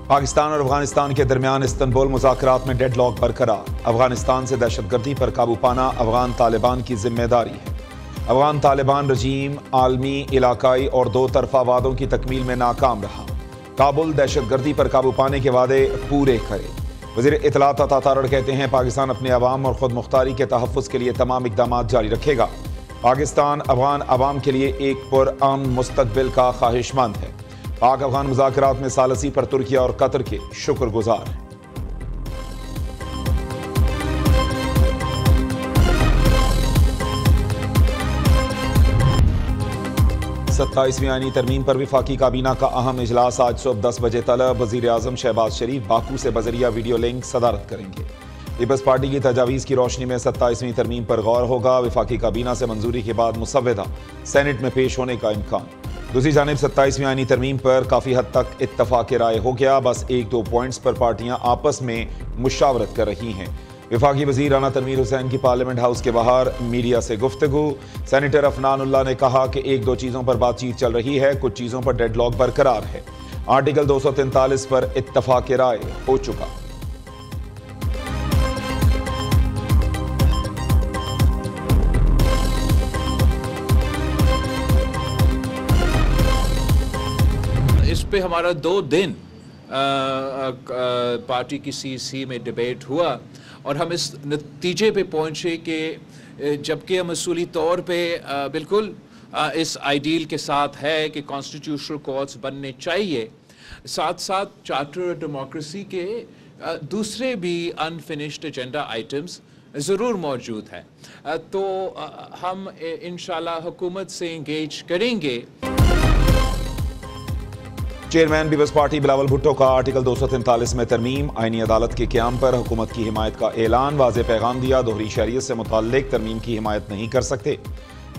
पाकिस्तान और अफगानिस्तान के दरमियान इस्तंबुल मुज़ाकरात में डेडलॉक बरकरार। अफगानिस्तान से दहशतगर्दी पर काबू पाना अफगान तालिबान की जिम्मेदारी है। अफगान तालिबान रजीम आलमी, इलाकाई और दो तरफा वादों की तकमील में नाकाम रहा। काबुल दहशतगर्दी पर काबू पाने के वादे पूरे करे। वज़ीर इत्तलात अता तारड़ कहते हैं पाकिस्तान अपने अवाम और खुद मुख्तारी के तहफ़्फ़ुज़ के लिए तमाम इक़दामात जारी रखेगा। पाकिस्तान अफगान अवाम के लिए एक पुरअमन मुस्तक़बिल का ख्वाहिशमंद है। पाक अफगान मुज़ाकरात में सालसी पर तुर्किया और कतर के शुक्रगुजार हैं। 27वीं आईनी तरमीम पर वफाकी काबीना का अहम इजलास आज सुबह 10 बजे तलब। वज़ीर आज़म शहबाज शरीफ बाकू से बजरिया वीडियो लिंक सदारत करेंगे। पीपल्स पार्टी की तजावीज़ की रोशनी में 27वीं तरमीम पर गौर होगा। वफाकी काबीना से मंजूरी के बाद मुसव्वदा सेनेट में पेश होने का इम्कान। दूसरी जानिब 27वीं आईनी तरमीम पर काफ़ी हद तक इत्तफाक राय हो गया। बस एक दो पॉइंट्स पर पार्टियां आपस में मुशावरत कर रही हैं। वफाकी वज़ीर राना तनवीर हुसैन की पार्लियामेंट हाउस के बाहर मीडिया से गुफ्तगू। सेनेटर अफनानुल्लाह ने कहा कि एक दो चीज़ों पर बातचीत चल रही है, कुछ चीज़ों पर डेडलॉक बरकरार है। आर्टिकल 243 पर इत्तफाक राय हो चुका। इस पे हमारा 2 दिन पार्टी की सीसी में डिबेट हुआ और हम इस नतीजे पे पहुंचे कि जबकि हम असूली तौर पे बिल्कुल इस आइडियल के साथ है कि कॉन्स्टिट्यूशनल कोर्ट्स बनने चाहिए, साथ साथ चार्टर डेमोक्रेसी के दूसरे भी अनफिनिश्ड एजेंडा आइटम्स ज़रूर मौजूद हैं। तो हम इंशाल्लाह हुकूमत से इंगेज करेंगे। Chairman People's Party Bilawal Bhutto का आर्टिकल 243 में तरमीम, आईनी अदालत के क़याम पर हुकूमत की हिमायत का ऐलान। वाज़ेह पैगाम दिया, दोहरी शरीयत से मुताल्लिक तरमीम की हिमायत नहीं कर सकते।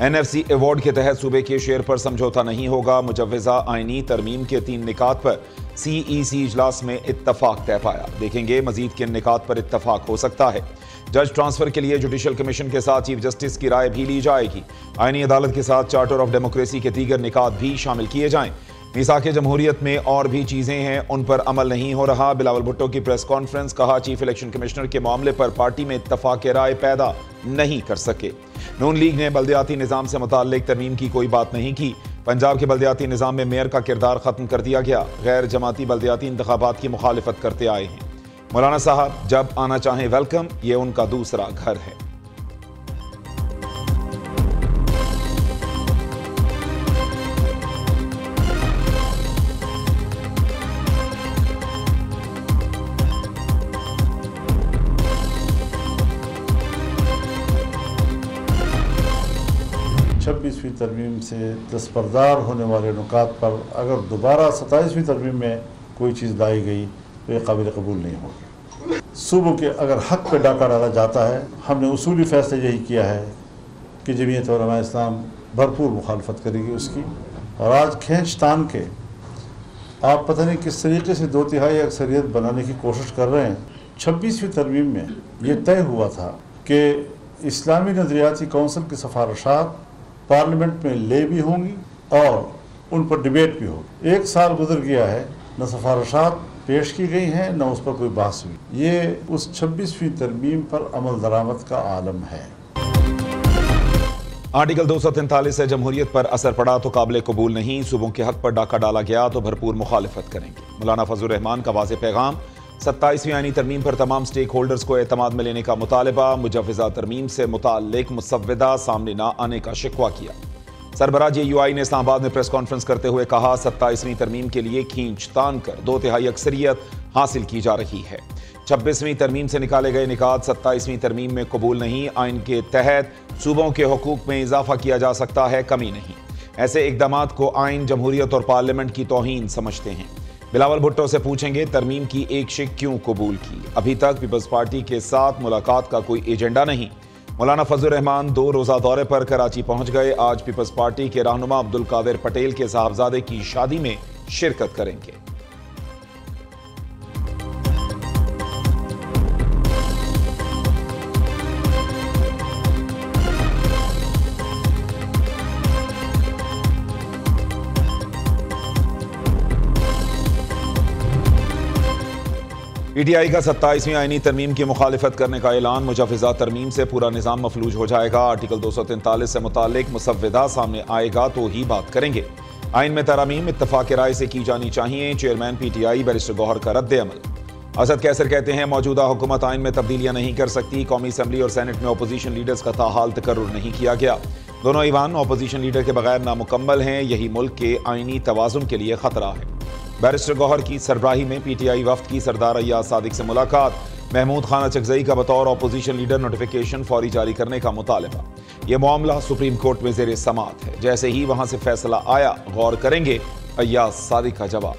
NFC अवार्ड के तहत सूबे के शेयर पर समझौता नहीं होगा। मुजव्वज़ा आईनी तरमीम के 3 निकात पर CEC इजलास में इत्तफाक तय पाया। देखेंगे मजीद किन निकात पर इत्तफाक हो सकता है। जज ट्रांसफर के लिए जुडिशल कमीशन के साथ चीफ जस्टिस की राय भी ली जाएगी। आईनी अदालत के साथ चार्टर ऑफ डेमोक्रेसी के दीगर निकात भी शामिल किए जाएं। मिसाक़े जमहूरियत में और भी चीज़ें हैं, उन पर अमल नहीं हो रहा। बिलावल भुट्टो की प्रेस कॉन्फ्रेंस, कहा चीफ इलेक्शन कमिश्नर के मामले पर पार्टी में इत्तफाक राय पैदा नहीं कर सके। नून लीग ने बल्दियाती निज़ाम से मुताल्लिक तरमीम की कोई बात नहीं की। पंजाब के बल्दियाती निज़ाम में मेयर का किरदार ख़त्म कर दिया गया। गैर जमाती बल्दियाती इंतखाबात की मुखालिफत करते आए हैं। मौलाना साहब जब आना चाहें वेलकम, ये उनका दूसरा घर है। छब्बीसवीं तरमीम से दस्तबरदार होने वाले नुकात पर अगर दोबारा 27वीं तरमीम में कोई चीज़ लाई गई तो ये काबिल कबूल नहीं होगी। सूबों के अगर हक़ पे डाका डाला जाता है, हमने उसूली फ़ैसला यही किया है कि जमीयत उलमा इस्लाम भरपूर मुखालफत करेगी उसकी। और आज खींचतान के आप पता नहीं किस तरीके से 2/3 अक्सरियत बनाने की कोशिश कर रहे हैं। 26वीं तरमीम में ये तय हुआ था कि इस्लामी नज़रियाती कौंसिल की सिफारिशात पार्लियामेंट में ले भी होंगी और उन पर डिबेट भी होगी। 1 साल गुजर गया है, न सिफारिशात पेश की गई हैं न उस पर कोई बहस हुई। ये उस 26वीं तरमीम पर अमल दरामद का आलम है। आर्टिकल 243 से जमहूरियत पर असर पड़ा तो काबिल कबूल नहीं। सूबों के हक पर डाका डाला गया तो भरपूर मुखालिफत करेंगे। मौलाना फजलुर रहमान का वाज़ेह पैगाम। 27वीं आईनी तरमीम पर तमाम स्टेक होल्डर्स को एतमाद में लेने का मुतालबा। मुजव्वज़ा तरमीम से मुताल्लिक मुसव्वदा सामने न आने का शिकवा किया। सरबराह JUI ने इस्लामाबाद में प्रेस कॉन्फ्रेंस करते हुए कहा 27वीं तरमीम के लिए खींचतान कर 2/3 अक्सरियत हासिल की जा रही है। 26वीं तरमीम से निकाले गए निकात 27वीं तरमीम में कबूल नहीं। आइन के तहत सूबों के हुकूक में इजाफा किया जा सकता है, कमी नहीं। ऐसे इक़दामात को आइन, जमहूरियत और पार्लियामेंट की तौहीन समझते हैं। बिलावल भुट्टो से पूछेंगे तरमीम की एक शिक क्यों कबूल की। अभी तक पीपल्स पार्टी के साथ मुलाकात का कोई एजेंडा नहीं। मौलाना फजलुर रहमान 2 रोज़ा दौरे पर कराची पहुंच गए। आज पीपल्स पार्टी के रहनुमा अब्दुल कादिर पटेल के साहबजादे की शादी में शिरकत करेंगे। PTI का 27वीं आईनी तरमीम की मुखालिफत करने का ऐलान। मुजवज़ा तरमीम से पूरा निज़ाम मफलूज हो जाएगा। आर्टिकल 243 से मुताल्लिक मुसव्वदा सामने आएगा तो ही बात करेंगे। आइन में तरमीम इत्तफाक राय से की जानी चाहिए। चेयरमैन PTI बैरिस्टर गौहर का रद्द अमल। असद कैसर कहते हैं मौजूदा हुकूमत आइन में तब्दीलियां नहीं कर सकती। कौमी असम्बली और सेनेट में अपोजिशन लीडर्स का ताहाल तकर्रुर नहीं किया गया। दोनों ईवान अपोजिशन लीडर के बगैर नामुकम्मल हैं। यही मुल्क के आइनी तवाज़ुन के लिए खतरा है। बैरिस्टर गौहर की सरबराही में PTI वफ्द की सरदार अय्याज सादिक से मुलाकात। महमूद खान अचकजई का बतौर अपोजिशन लीडर नोटिफिकेशन फौरी जारी करने का मुतालबा। यह मामला सुप्रीम कोर्ट में ज़ेर समाअत है। जैसे ही वहां से फैसला आया गौर करेंगे, अय्याज सादिक का जवाब।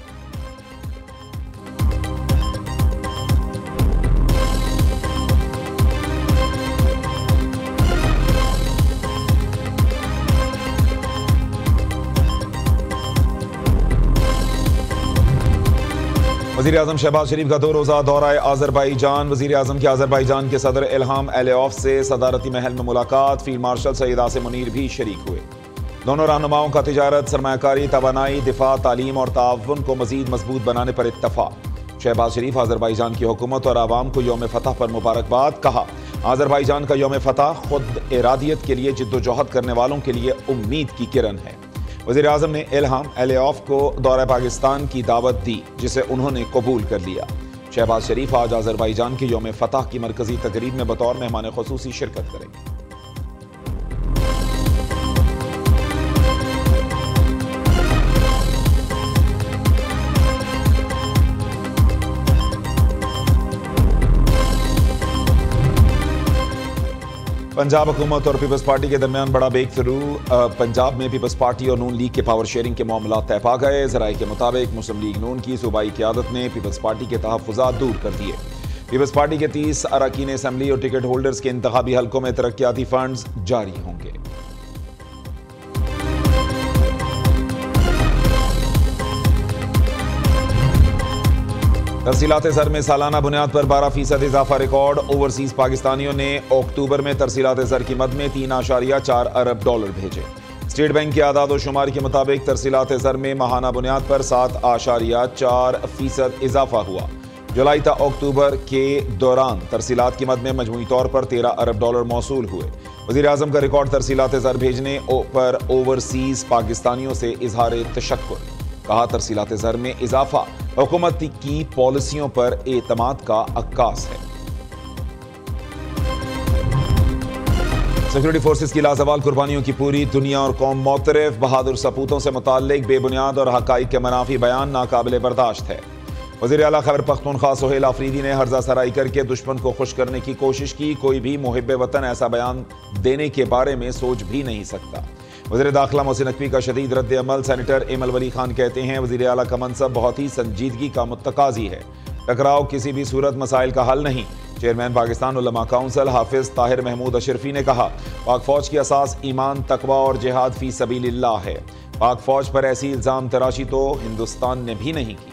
वज़ीर आज़म शहबाज शरीफ का 2 रोज़ा दौरा आज़रबाईजान। वज़ीर आज़म की आज़रबाईजान के सदर इल्हाम अलियेव से सदारती महल में मुलाकात। फील्ड मार्शल सैयद आसिम मुनीर भी शरीक हुए। दोनों रहनुमाओं का तिजारत, सरमायाकारी, तवानाई, दिफा, तालीम और ताउन को मज़ीद मजबूत बनाने पर इत्तफाक। शहबाज शरीफ आज़रबाईजान की हुकूमत और आवाम को यौम फतह पर मुबारकबाद। कहा आज़रबाईजान का यौम फतह खुद इरादियत के लिए जिद्दोजहद करने वालों के लिए उम्मीद की किरण है। वज़ीर आज़म ने इल्हाम अलियेव को दौरा पाकिस्तान की दावत दी, जिसे उन्होंने कबूल कर लिया। शहबाज शरीफ आज आज़रबाईजान के यौम फतह की मरकजी तकरीब में बतौर मेहमान खुसूसी शिरकत करेंगे। पंजाब हुकूमत और पीपल्स पार्टी के दरमियान बड़ा ब्रेक थ्रू। पंजाब में पीपल्स पार्टी और नून लीग के पावर शेयरिंग के मामला तय पा गए। ज़राए के मुताबिक मुस्लिम लीग नून की सूबाई क़यादत ने पीपल्स पार्टी के तहफ़्फ़ुज़ात दूर कर दिए। पीपल्स पार्टी के 30 अरकान असम्बली और टिकट होल्डर्स के इंतखाबी हलकों में तरक्याती फंड्स जारी होंगे। तरसीलात ज़र में सालाना बुनियाद पर 12% इजाफा रिकॉर्ड। ओवरसीज पाकिस्तानियों ने अक्टूबर में तरसीलात ज़र की मद में $3.4 अरब भेजे। स्टेट बैंक के आदाद व शुमार के मुताबिक तरसीलात ज़र में माहाना बुनियाद पर 7.4% इजाफा हुआ। जुलाई ता अक्टूबर के दौरान तरसीलात की मद में मजमूई तौर पर $13 अरब मौसूल हुए। वज़ीर आज़म का रिकॉर्ड तरसीलात ज़र भेजने पर ओवरसीज पाकिस्तानियों से इजहार तशक्कुर। कहा तरसीलात ज़र में इजाफा हुकूमत की पॉलिसियों पर एतमाद का अक्कास है। सिक्योरिटी फोर्सेस की लाजवाल कुर्बानियों की पूरी दुनिया और कौम मोतरफ। बहादुर सपूतों से मुताल्लिक बेबुनियाद और हकाइक के मनाफी बयान नाकाबिले बर्दाश्त है। वज़ीर आला खैबर पख्तूनख्वा सुहेल आफरीदी ने हर्जा सराई करके दुश्मन को खुश करने की कोशिश की। कोई भी मुहिब्बे वतन ऐसा बयान देने के बारे में सोच भी नहीं सकता। वज़ीर दाखिला मोहसिन नकवी का शदीद रद्द अमल। सेनेटर एमल वली खान कहते हैं वज़ीर आला का मनसब बहुत ही संजीदगी का मुतकाजी है। टकराव किसी भी सूरत मसाइल का हल नहीं। चेयरमैन पाकिस्तान उलमा काउंसिल हाफिज ताहिर महमूद अशरफी ने कहा पाक फौज की असास ईमान, तकवा और जिहाद फी सबीलिल्लाह है। पाक फौज पर ऐसी इल्ज़ाम तराशी तो हिंदुस्तान ने भी नहीं की।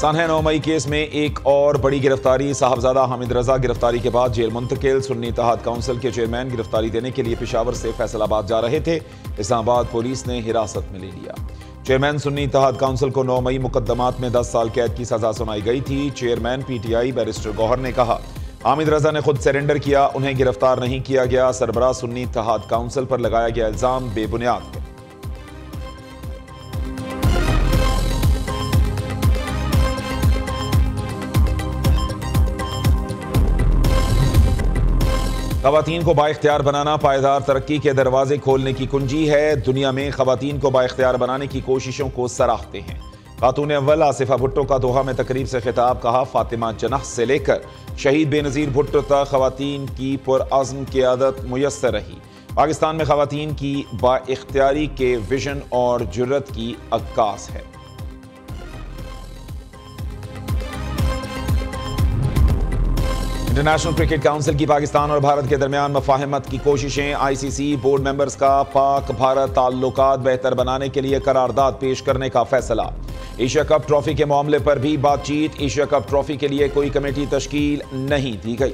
सानहा 9 मई केस में एक और बड़ी गिरफ्तारी। साहबजादा हामिद रजा गिरफ्तारी के बाद जेल मुंतकिल। सुन्नी इत्तेहाद काउंसिल के चेयरमैन गिरफ्तारी देने के लिए पेशावर से फैसलाबाद जा रहे थे। इस्लामाबाद पुलिस ने हिरासत में ले लिया। चेयरमैन सुन्नी इत्तेहाद काउंसिल को 9 मई मुकदमात में 10 साल कैद की सजा सुनाई गई थी। चेयरमैन PTI बैरिस्टर गौहर ने कहा हामिद रजा ने खुद सरेंडर किया, उन्हें गिरफ्तार नहीं किया गया। सरबराह सुन्नी इत्तेहाद काउंसिल पर लगाया गया इल्जाम बेबुनियाद है। ख़वातीन को बाइख्तियार बनाना पायदार तरक्की के दरवाजे खोलने की कुंजी है। दुनिया में ख़वातीन को बाइख्तियार बनाने की कोशिशों को सराहते हैं। खातून अव्वल आसिफा भुट्टो का दोहा में तकरीब से खिताब। कहा फातिमा जनाह से लेकर शहीद बेनज़ीर भुट्टो तक ख़वातीन की पुरअज़्म क़यादत मुयस्सर रही। पाकिस्तान में ख़वातीन की बाइख्तियारी के विजन और जुर्रत की अक्कास है। इंटरनेशनल क्रिकेट काउंसिल की पाकिस्तान और भारत के दरमियान मफाहमत की कोशिशें। ICC बोर्ड मेंबर्स का पाक भारत ताल्लुकात बेहतर बनाने के लिए करारदाद पेश करने का फैसला। एशिया कप ट्रॉफी के मामले पर भी बातचीत। एशिया कप ट्रॉफी के लिए कोई कमेटी तश्कील नहीं दी गई।